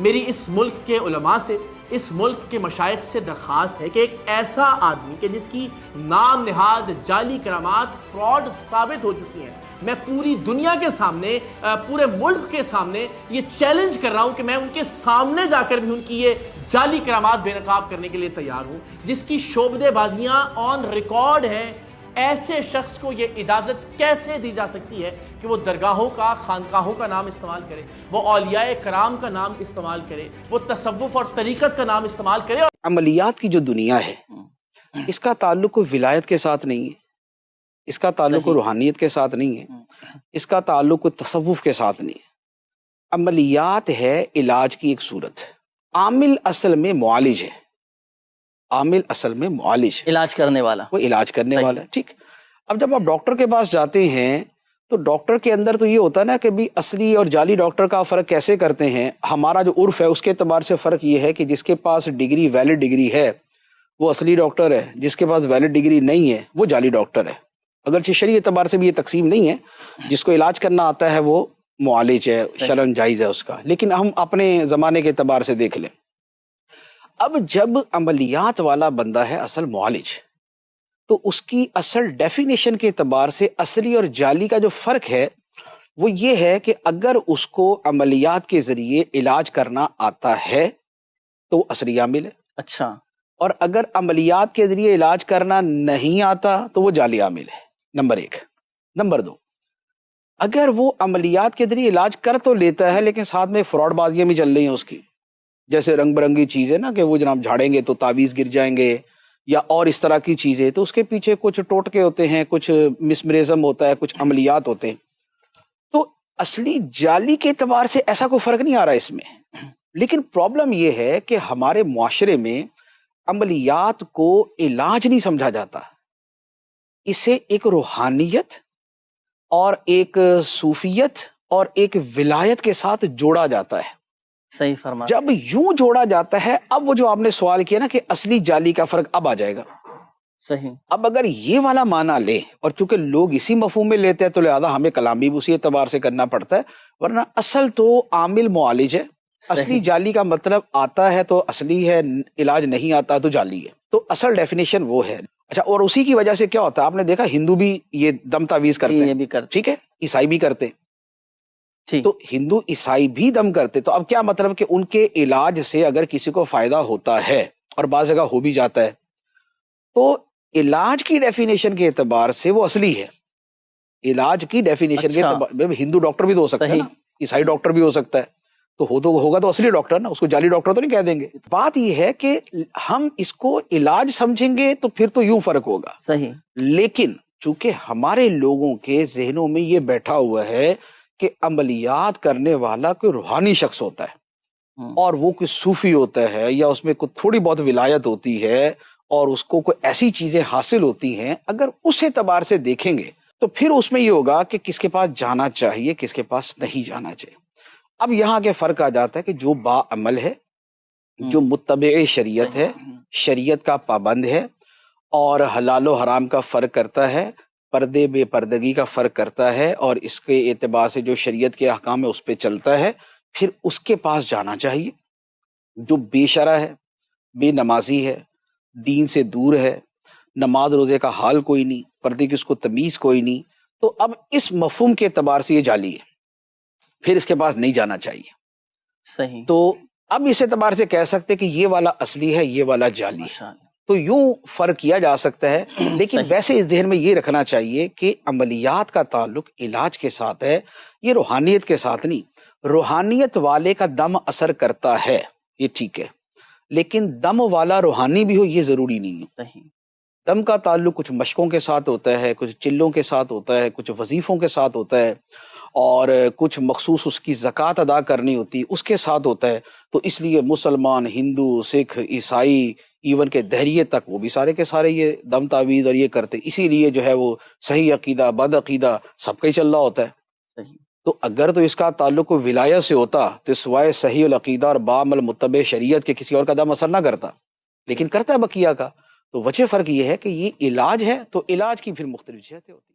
میری اس ملک کے علماء سے، اس ملک کے مشائخ سے درخواست ہے کہ ایک ایسا آدمی کہ جس کی نام نہاد جعلی کرامات فراڈ ثابت ہو چکی ہیں، میں پوری دنیا کے سامنے، پورے ملک کے سامنے یہ چیلنج کر رہا ہوں کہ میں ان کے سامنے جا کر بھی ان کی یہ جعلی کرامات بے نقاب کرنے کے لیے تیار ہوں، جس کی شعبدے بازیاں آن ریکارڈ ہیں۔ ایسے شخص کو یہ اجازت کیسے دی جا سکتی ہے کہ وہ درگاہوں کا، خانقاہوں کا نام استعمال کرے، وہ اولیاء کرام کا نام استعمال کرے، وہ تصوف اور طریقت کا نام استعمال کرے؟ عملیات کی جو دنیا ہے اس کا تعلق کوئی ولایت کے ساتھ نہیں ہے، اس کا تعلق کوئی روحانیت کے ساتھ نہیں ہے، اس کا تعلق کوئی تصوف کے ساتھ نہیں ہے۔ عملیات ہے علاج کی ایک صورت۔ عامل اصل میں معالج ہے، عامل اصل میں معالج ہے، علاج کرنے والا، وہ علاج کرنے والا ہے، ٹھیک۔ اب جب آپ ڈاکٹر کے پاس جاتے ہیں تو ڈاکٹر کے اندر تو یہ ہوتا ہے نا کہ بھی اصلی اور جعلی ڈاکٹر کا فرق کیسے کرتے ہیں۔ ہمارا جو عرف ہے اس کے اعتبار سے فرق یہ ہے کہ جس کے پاس ڈگری، ویلڈ ڈگری ہے وہ اصلی ڈاکٹر ہے، جس کے پاس ویلڈ ڈگری نہیں ہے وہ جعلی ڈاکٹر ہے۔ اگرچہ شرعی اعتبار سے بھی یہ تقسیم نہیں ہے، جس کو علاج کرنا آتا ہے وہ معالج ہے، شرعاً جائز ہے اس کا، لیکن ہم اپنے زمانے کے اعتبار سے دیکھ لیں۔ اب جب عملیات والا بندہ ہے اصل معالج، تو اس کی اصل ڈیفینیشن کے اعتبار سے اصلی اور جعلی کا جو فرق ہے وہ یہ ہے کہ اگر اس کو عملیات کے ذریعے علاج کرنا آتا ہے تو وہ اصلی عامل ہے، اچھا، اور اگر عملیات کے ذریعے علاج کرنا نہیں آتا تو وہ جعلی عامل ہے، نمبر ایک۔ نمبر دو، اگر وہ عملیات کے ذریعے علاج کر تو لیتا ہے لیکن ساتھ میں فراڈ بازیاں بھی چل رہی ہیں اس کی، جیسے رنگ برنگی چیزیں نا کہ وہ جناب جھاڑیں گے تو تعویذ گر جائیں گے یا اور اس طرح کی چیزیں، تو اس کے پیچھے کچھ ٹوٹکے ہوتے ہیں، کچھ مسمرزم ہوتا ہے، کچھ عملیات ہوتے ہیں۔ تو اصلی جعلی کے اعتبار سے ایسا کوئی فرق نہیں آ رہا اس میں، لیکن پرابلم یہ ہے کہ ہمارے معاشرے میں عملیات کو علاج نہیں سمجھا جاتا، اسے ایک روحانیت اور ایک صوفیت اور ایک ولایت کے ساتھ جوڑا جاتا ہے۔ صحیح فرما۔ جب یوں جوڑا جاتا ہے، اب وہ جو آپ نے سوال کیا نا کہ اصلی جعلی کا فرق اب آ جائے گا۔ صحیح۔ اب اگر یہ والا معنی لیں، اور چونکہ لوگ اسی مفہوم میں لیتے ہیں تو لہذا ہمیں کلام بھی اسی اعتبار سے کرنا پڑتا ہے، ورنہ اصل تو عامل معالج ہے۔ اصلی جعلی کا مطلب آتا ہے تو اصلی ہے، علاج نہیں آتا تو جعلی ہے، تو اصل ڈیفینیشن وہ ہے۔ اچھا، اور اسی کی وجہ سے کیا ہوتا ہے، آپ نے دیکھا ہندو بھی یہ دم تعویذ کرتے ہیں، ٹھیک ہے، عیسائی بھی کرتے ہیں، تو ہندو عیسائی بھی دم کرتے، تو اب کیا مطلب کہ ان کے علاج سے اگر کسی کو فائدہ ہوتا ہے اور بعض جگہ ہو بھی جاتا ہے تو علاج کی ڈیفینیشن کے اعتبار سے وہ اصلی ہے۔ علاج کی ڈیفینیشن کے اعتبار ہندو ڈاکٹر بھی تو ہو سکتا ہے نا، عیسائی ڈاکٹر بھی ہو سکتا ہے، تو ہوگا تو اصلی ڈاکٹر نا، اس کو جعلی ڈاکٹر تو نہیں کہہ دیں گے۔ بات یہ ہے کہ ہم اس کو علاج سمجھیں گے تو پھر تو یوں فرق ہوگا، صحیح، لیکن چونکہ ہمارے لوگوں کے ذہنوں میں یہ بیٹھا ہوا ہے کہ عملیات کرنے والا کوئی روحانی شخص ہوتا ہے اور وہ کوئی صوفی ہوتا ہے یا اس میں کوئی تھوڑی بہت ولایت ہوتی ہے اور اس کو کوئی ایسی چیزیں حاصل ہوتی ہیں، اگر اس اعتبار سے دیکھیں گے تو پھر اس میں یہ ہوگا کہ کس کے پاس جانا چاہیے، کس کے پاس نہیں جانا چاہیے۔ اب یہاں کے فرق آ جاتا ہے کہ جو با عمل ہے، جو متبع شریعت ہے، شریعت کا پابند ہے اور حلال و حرام کا فرق کرتا ہے، پردے بے پردگی کا فرق کرتا ہے، اور اس کے اعتبار سے جو شریعت کے احکام ہے اس پہ چلتا ہے، پھر اس کے پاس جانا چاہیے۔ جو بے شرع ہے، بے نمازی ہے، دین سے دور ہے، نماز روزے کا حال کوئی نہیں، پردے کی اس کو تمیز کوئی نہیں، تو اب اس مفہوم کے اعتبار سے یہ جعلی ہے، پھر اس کے پاس نہیں جانا چاہیے۔ صحیح۔ تو اب اس اعتبار سے کہہ سکتے کہ یہ والا اصلی ہے، یہ والا جعلی ہے، تو یوں فرق کیا جا سکتا ہے، لیکن ویسے اس ذہن میں یہ رکھنا چاہیے کہ عملیات کا تعلق علاج کے ساتھ ہے، یہ روحانیت کے ساتھ نہیں۔ روحانیت والے کا دم اثر کرتا ہے، یہ ٹھیک ہے، لیکن دم والا روحانی بھی ہو یہ ضروری نہیں ہے۔ صحیح۔ دم کا تعلق کچھ مشقوں کے ساتھ ہوتا ہے، کچھ چلوں کے ساتھ ہوتا ہے، کچھ وظیفوں کے ساتھ ہوتا ہے، اور کچھ مخصوص اس کی زکوٰۃ ادا کرنی ہوتی اس کے ساتھ ہوتا ہے۔ تو اس لیے مسلمان، ہندو، سکھ، عیسائی، ایون کہ دہریے تک، وہ بھی سارے کے سارے یہ دم تعویذ اور یہ کرتے، اسی لیے جو ہے وہ صحیح عقیدہ، بد عقیدہ سب کا ہی چل رہا ہوتا ہے۔ تو اگر تو اس کا تعلق کوئی ولایت سے ہوتا تو سوائے صحیح العقیدہ اور بعمل متبع شریعت کے کسی اور کا دم اثر نہ کرتا، لیکن کرتا ہے بقیہ کا۔ تو وجہ فرق یہ ہے کہ یہ علاج ہے، تو علاج کی پھر مختلف جہتیں ہوتی ہیں۔